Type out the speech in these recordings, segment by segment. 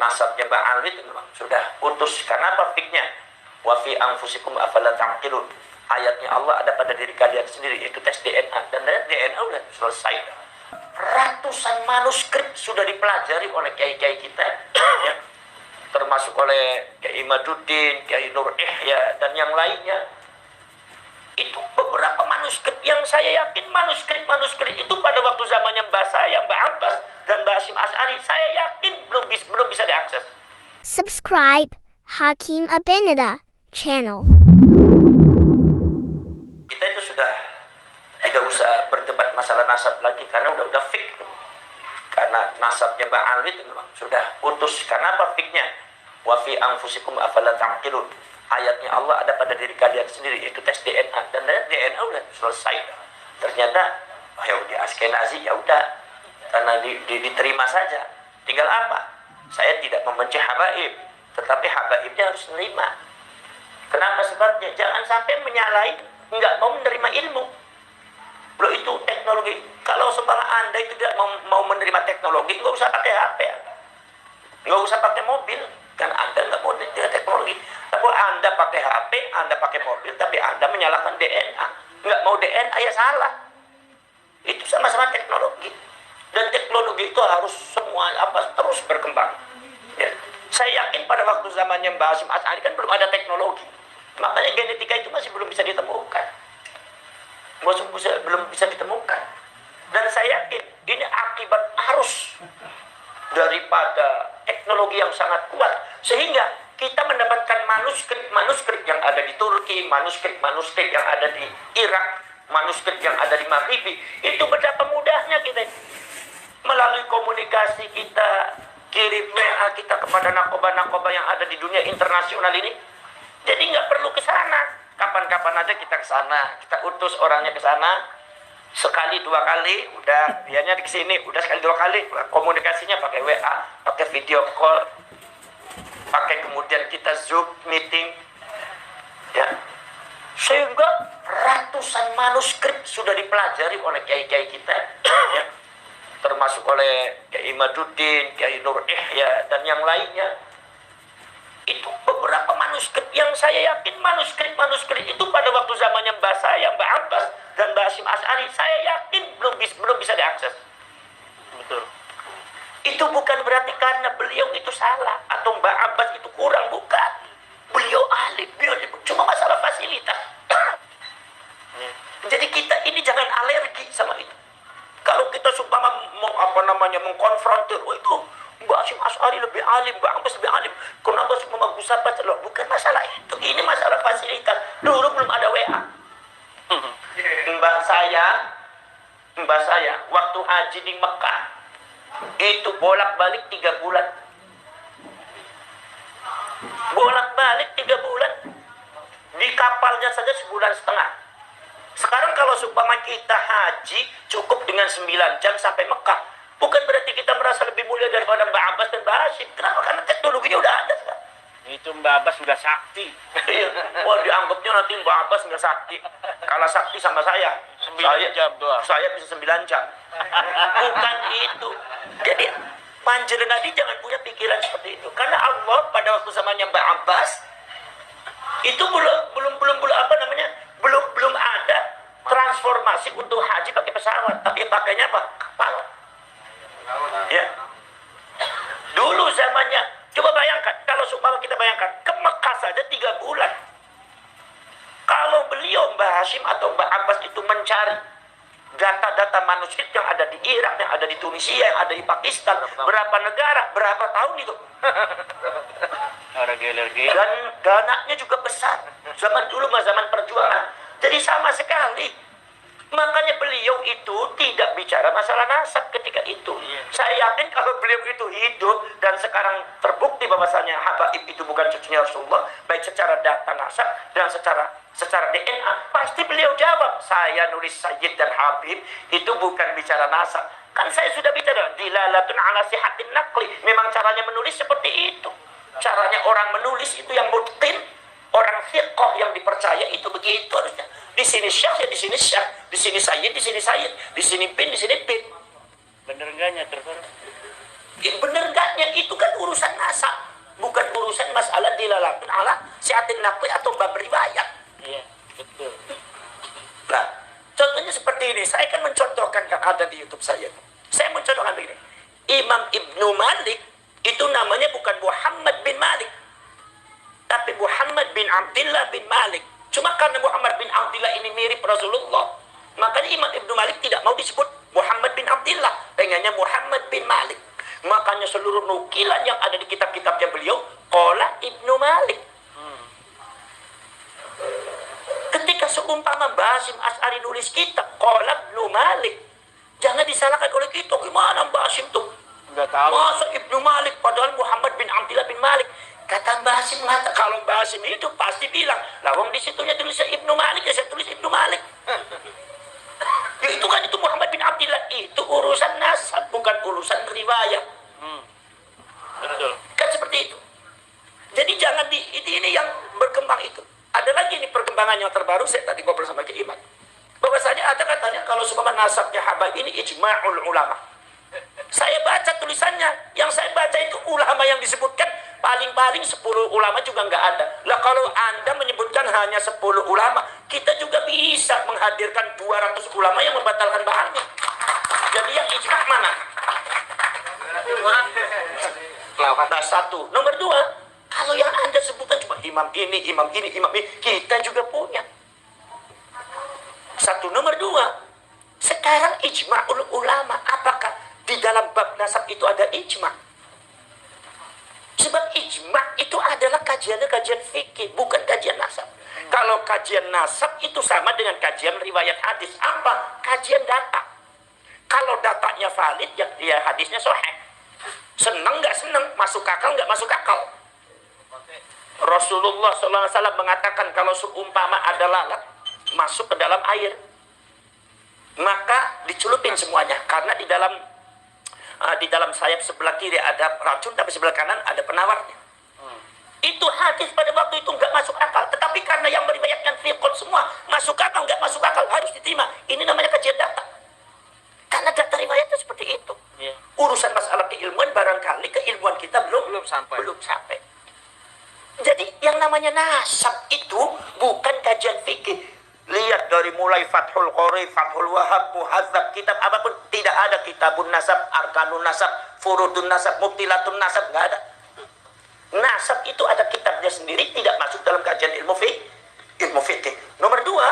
nasabnya Ba'al itu memang sudah putus. Karena apa fiknya? Wa fi anfusikum afala ta'qilun. Ayatnya Allah ada pada diri kalian sendiri, yaitu tes DNA. Dan DNA udah selesai. Ratusan manuskrip sudah dipelajari oleh kiai-kiai kita, ya, termasuk oleh Kiai Imaduddin, Kiai Nur Ihya, dan yang lainnya. Itu beberapa manuskrip yang saya yakin manuskrip itu pada waktu zamannya Mbah saya, Mbah Abbas, dan Mbah Hasyim Asy'ari, saya yakin belum bisa diakses. Subscribe Hakim Abinada channel. Kita itu sudah tidak usah berdebat masalah nasab lagi, karena udah fix. Karena nasabnya Ba'al itu memang sudah putus. Karena apa fiknya? Wa fi anfusikum afala ta'qilun. Ayatnya Allah ada pada diri kalian sendiri, yaitu tes DNA. Dan DNA udah selesai. Ternyata ya udah Askenazi, ya udah, karena diterima saja. Tinggal apa? Saya tidak membenci habaib, tetapi habaibnya harus menerima. Kenapa sebabnya? Jangan sampai menyalahi, nggak mau menerima ilmu. Loh, itu teknologi. Kalau seumpama Anda itu tidak mau menerima teknologi, nggak usah pakai HP, nggak usah pakai mobil, kan Anda nggak mau menerima teknologi. Tapi Anda pakai HP, Anda pakai mobil, tapi Anda menyalahkan DNA, nggak mau DNA, ya salah. Itu sama-sama teknologi. Dan teknologi itu harus semua terus berkembang. Ya. Saya yakin pada waktu zamannya Mbah Hasyim Asy'ari kan belum ada teknologi. Makanya genetika itu masih belum bisa ditemukan. Belum bisa ditemukan. Dan saya yakin ini akibat arus daripada teknologi yang sangat kuat, sehingga kita mendapatkan manuskrip yang ada di Turki, manuskrip yang ada di Irak, manuskrip yang ada di Maghribi. Itu betapa mudahnya kita melalui komunikasi kita, kirim WA kita kepada nakoba-nakoba yang ada di dunia internasional ini. Jadi nggak perlu ke sana. Kapan-kapan aja kita ke sana, kita utus orangnya ke sana, sekali dua kali, udah dianya di sini, udah sekali dua kali, komunikasinya pakai WA, pakai video call, pakai kemudian kita Zoom meeting, ya, sehingga ratusan manuskrip sudah dipelajari oleh kiai-kiai kita, ya, termasuk oleh Kiai Imaduddin, Kiai Nur Ihya, dan yang lainnya. Itu beberapa manuskrip yang saya yakin manuskrip itu pada waktu zamannya Mbah saya, Mbah Abbas, dan Mbah Hasyim Asy'ari, saya yakin belum bisa diakses. Betul. Itu bukan berarti karena beliau itu salah atau Mbah Abbas itu kurang, bukan. Beliau ahli, cuma masalah fasilitas. Jadi kita ini jangan alergi sama itu. Kalau kita supaya mengkonfrontir, itu Mbah Hasyim Asy'ari lebih alim, Mbah Abbas lebih alim, kenapa semua Gus Abbas? Loh, bukan masalah itu. Ini masalah fasilitas. Dulu belum ada WA. Mbah saya waktu haji di Mekah itu bolak-balik 3 bulan. Bolak-balik 3 bulan. Di kapalnya saja 1,5 bulan. Sekarang kalau seumpama kita haji cukup dengan 9 jam sampai Mekah, bukan berarti kita merasa lebih mulia daripada Mbah Abbas dan Mbah Hasyim. Kenapa? Karena teknologinya udah ada sekarang. Itu Mbah Abbas sudah sakti. Wah, dianggapnya nanti Mbah Abbas nggak sakti. Kalah sakti sama saya. 9 jam doang. Saya bisa 9 jam. Bukan itu. Jadi panjenengan ini jangan punya pikiran seperti itu. Karena Allah pada waktu zamannya Mbah Abbas itu belum ada transformasi untuk haji pakai pesawat, tapi pakainya apa? Kapal. Ya. Dulu zamannya, coba bayangkan, kalau supaya kita bayangkan, ke Mekah saja 3 bulan. Kalau beliau Mbah Hasyim atau Mbah Abbas itu mencari data-data manuskrip yang ada di Irak, yang ada di Tunisia, yang ada di Pakistan, berapa negara, berapa tahun itu? Dan dananya juga besar. Zaman dulu zaman perjuangan. Jadi sama sekali. Makanya beliau itu tidak bicara masalah nasab ketika itu. Saya yakin kalau beliau itu hidup dan sekarang terbukti bahwasanya habaib itu bukan cucunya Rasulullah, baik secara data nasab dan secara DNA, pasti beliau jawab, saya nulis Sayyid dan Habib itu bukan bicara nasab. Kan saya sudah bicara dilalatun ala sihatin naqli. Memang caranya menulis seperti itu. Caranya orang menulis itu yang mutqin, orang thiqah yang dipercaya itu begitu harusnya. Di sini syekh, ya di sini syekh, di sini sayyid, di sini sayyid, di sini pin, di sini pin. Bener enggaknya terus? Bener enggaknya itu kan urusan nasab, bukan urusan masalah dilalapun ala siatin naqli atau bab riwayat. Iya, betul. Nah, contohnya seperti ini. Saya kan mencontohkan, kan ada di YouTube saya. Saya mencontohkan begini. Imam Ibnu Malik itu namanya bukan Muhammad bin Malik, tapi Muhammad bin Abdullah bin Malik. Cuma karena Muhammad bin Abdullah ini mirip Rasulullah, makanya Imam Ibnu Malik tidak mau disebut Muhammad bin Abdullah, pengennya Muhammad bin Malik. Makanya seluruh nukilan yang ada di kitab-kitabnya beliau, qala Ibnu Malik. Ketika seumpama Basim As'ari nulis kitab qala Ibnu Malik, jangan disalahkan oleh kita. Gimana Basim tuh? Enggak tahu. Masa Ibnu Malik padahal Muhammad bin Abdullah bin Malik. Kata Basim, kalau Basim itu pasti bilang, lawang di situnya tulisnya Ibnu Malik, ya saya tulis Ibnu Malik. Ya itu kan itu Muhammad bin Abdullah, itu urusan nasab, bukan urusan riwayat. Betul. Kan seperti itu. Jadi jangan ini yang berkembang itu. Ada lagi ini perkembangan yang terbaru, saya tadi ngobrol sama Ki Iman. Bahwasanya ada katanya kalau seumpama nasabnya Habaib ini ijma'ul ulama. Saya baca tulisannya, yang saya baca itu ulama yang disebutkan paling-paling 10 ulama juga nggak ada. Lah kalau Anda menyebutkan hanya 10 ulama, kita juga bisa menghadirkan 200 ulama yang membatalkan bahannya. Jadi yang ijma' mana? Nah, satu. Nomor dua, kalau yang Anda sebutkan cuma imam ini, kita juga punya. Satu. Nomor dua, sekarang ijma'ul ulama, apakah di dalam bab nasab itu ada ijma'? Sebab ijma' itu adalah kajian fikih, bukan kajian nasab. Kalau kajian nasab itu sama dengan kajian riwayat hadis. Apa? Kajian data. Kalau datanya valid, ya hadisnya sahih. Senang nggak senang, masuk akal nggak masuk akal. Rasulullah SAW mengatakan kalau seumpama ada lalat masuk ke dalam air, maka dicelupin semuanya, karena di dalam sayap sebelah kiri ada racun, tapi sebelah kanan ada penawarnya. Itu hadis pada waktu itu nggak masuk akal, tetapi karena yang meriwayatkan thiqat semua masuk akal, nggak masuk akal harus diterima. Ini namanya kajian data, karena data riwayatnya seperti itu. Urusan masalah keilmuan, barangkali keilmuan kita belum sampai. Jadi yang namanya nasab itu bukan kajian fikih. Lihat dari mulai Fathul Qori, Fathul Wahab, Muhadzab, kitab apapun, tidak ada kitabun nasab, arkanun nasab, furudun nasab, mubtilatun nasab, nggak ada. Nasab itu ada kitabnya sendiri, tidak masuk dalam kajian ilmu fikih. Nomor dua,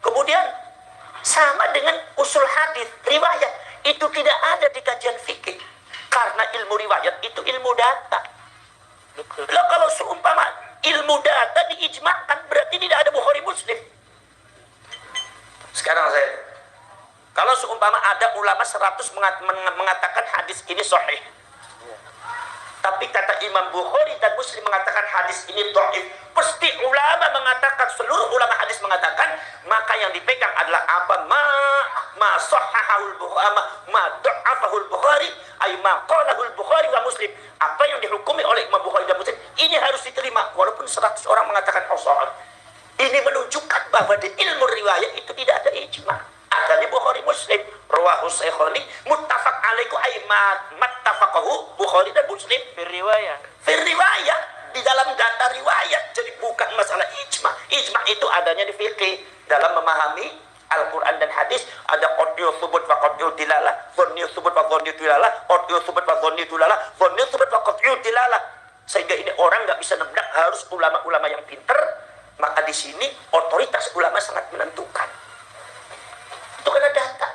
kemudian sama dengan usul hadis, riwayat itu tidak ada di kajian fikih, karena ilmu riwayat itu ilmu data. Lah kalau seumpama ilmu data diijma'kan, berarti tidak ada Bukhari Muslim. Sekarang kalau seumpama ada ulama 100 mengatakan hadis ini sahih, tapi kata Imam Bukhari dan Muslim mengatakan hadis ini dhaif, pasti ulama mengatakan, seluruh ulama hadis mengatakan, maka yang dipegang adalah apa? Ma sahhahul Bukhari, ma dha'afahul Bukhari, ay ma qalahul Bukhari wa Muslim. Apa yang dihukumi oleh Imam Bukhari dan Muslim, ini harus diterima walaupun 100 orang mengatakan sahih. Ini menunjukkan bahwa di ilmu riwayat itu tidak ada ijma'. Ada di Bukhari Muslim, rawahu Syekhani muttafaq alaihi, ay mattafaqahu Bukhari dan Muslim Fir riwayat di dalam data riwayat. Jadi bukan masalah ijma'. Ijma' itu adanya di fikih dalam memahami Al-Quran dan hadis. Ada qat'iyyu tsubut wa qat'iyyu dilalah, dhanniyyu tsubut wa dhanniyyu dilalah, qat'iyyu tsubut wa dhanniyyu dilalah, dhanniyyu tsubut wa qat'iyyu dilalah. Sehingga ini orang nggak bisa nebak, harus ulama-ulama yang pinter. Maka di sini otoritas ulama sangat menentukan. Itu karena data.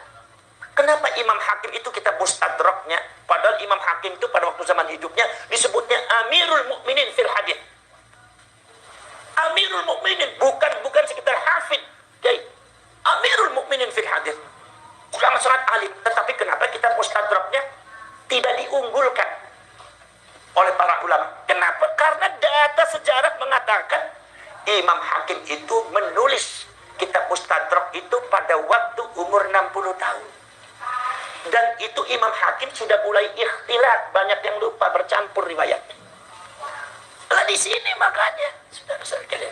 Kenapa Imam Hakim itu kita mustadraknya? Padahal Imam Hakim itu pada waktu zaman hidupnya disebutnya Amirul Mukminin fil hadis. Amirul Mukminin, bukan sekedar hafid. Jadi Amirul Mukminin fil hadis. Ulama sangat alim. Tetapi kenapa kita mustadraknya tidak diunggulkan oleh para ulama? Kenapa? Karena data sejarah mengatakan Imam Hakim itu menulis kitab Mustadrak itu pada waktu umur 60 tahun. Dan itu Imam Hakim sudah mulai ikhtilat, banyak yang lupa, bercampur riwayatnya. Lah di sini makanya, saudara-saudara,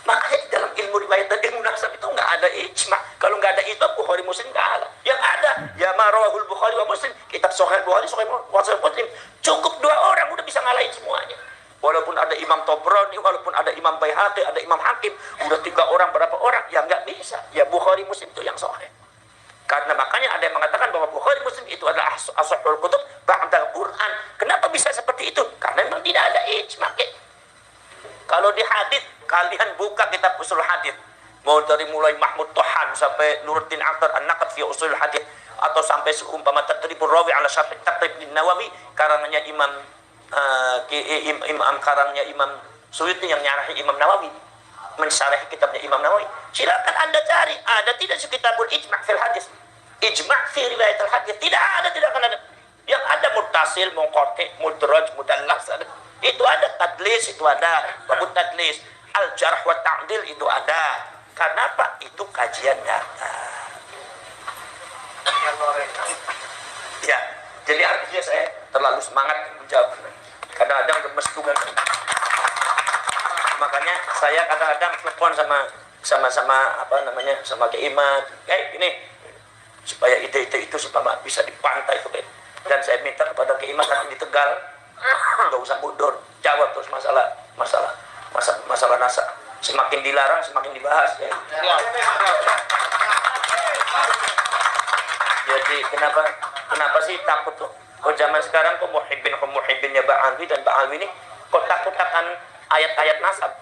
makanya di dalam ilmu ilmu riwayat dan ilmu nasab itu nggak ada ijma. Kalau nggak ada itu Bukhari Muslim kalah. Yang ada ya marawahul Bukhari wa Muslim, kitab Sahih Bukhari, Sahih Muslim, cukup 2 orang udah bisa ngalahin semuanya. Walaupun ada Imam Tobrani, walaupun ada Imam Baihaqi, ada Imam Hakim, udah 3 orang berapa orang, ya nggak bisa. Ya Bukhari Muslim itu yang sahih. Karena makanya ada yang mengatakan bahwa Bukhari Muslim itu adalah ashahul kutub ba'dal Quran. Kenapa bisa seperti itu? Karena memang tidak ada ijma. Kalau di hadis, kalian buka kitab usul hadis, mau dari mulai Mahmud Tohan sampai Nuruddin Akhtar An-Naqd fi usul hadis, atau sampai seumpama Tadribur Rawi ala Syarh Taqrib Nawawi karangnya Imam Suyuti yang nyarahi Imam Nawawi, mensyarahi kitabnya Imam Nawawi. Silakan Anda cari, ada tidak kitabul ijma' fil hadis, ijma' fi riwayat al-hadis, tidak ada, tidak akan ada. Yang ada muttasil, munqati', mudraj, mudallas, itu ada. Tadlis itu ada, babut tadlis, al-jarh wa ta'dil itu ada. Kenapa? Itu kajian data. Ya, jadi artinya saya terlalu semangat menjawab. Kadang-kadang gemes juga. Makanya saya kadang-kadang telepon sama sama Ki Imad, ini supaya ide-ide itu supaya bisa dipantai itu. Dan saya minta kepada Ki Imad nanti di Tegal, nggak usah mundur, jawab terus masalah nasa. Semakin dilarang semakin dibahas ya. Jadi kenapa sih takut tuh? Kok zaman sekarang kok muhibbinnya Ba'alwi dan Ba'alwi ini kok takut-takutan ayat-ayat nasab?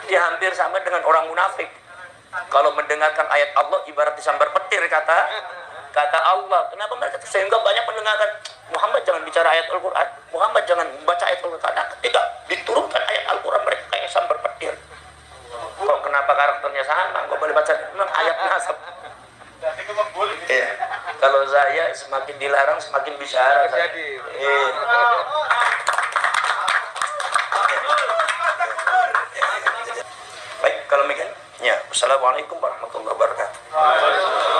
Dia hampir sama dengan orang munafik. Kalau mendengarkan ayat Allah ibarat disambar petir kata Allah. Kenapa mereka sehingga banyak mendengarkan Muhammad jangan bicara ayat Al-Quran, Muhammad jangan baca ayat Al-Quran. Karena ketika diturunkan ayat Al-Quran mereka kayak sambar petir. Kok kenapa karakternya sama? Kok boleh baca memang ayat nasab? Iya. Kalau saya semakin dilarang semakin bicara. Baik, kalau demikian, ya. Assalamualaikum warahmatullahi wabarakatuh.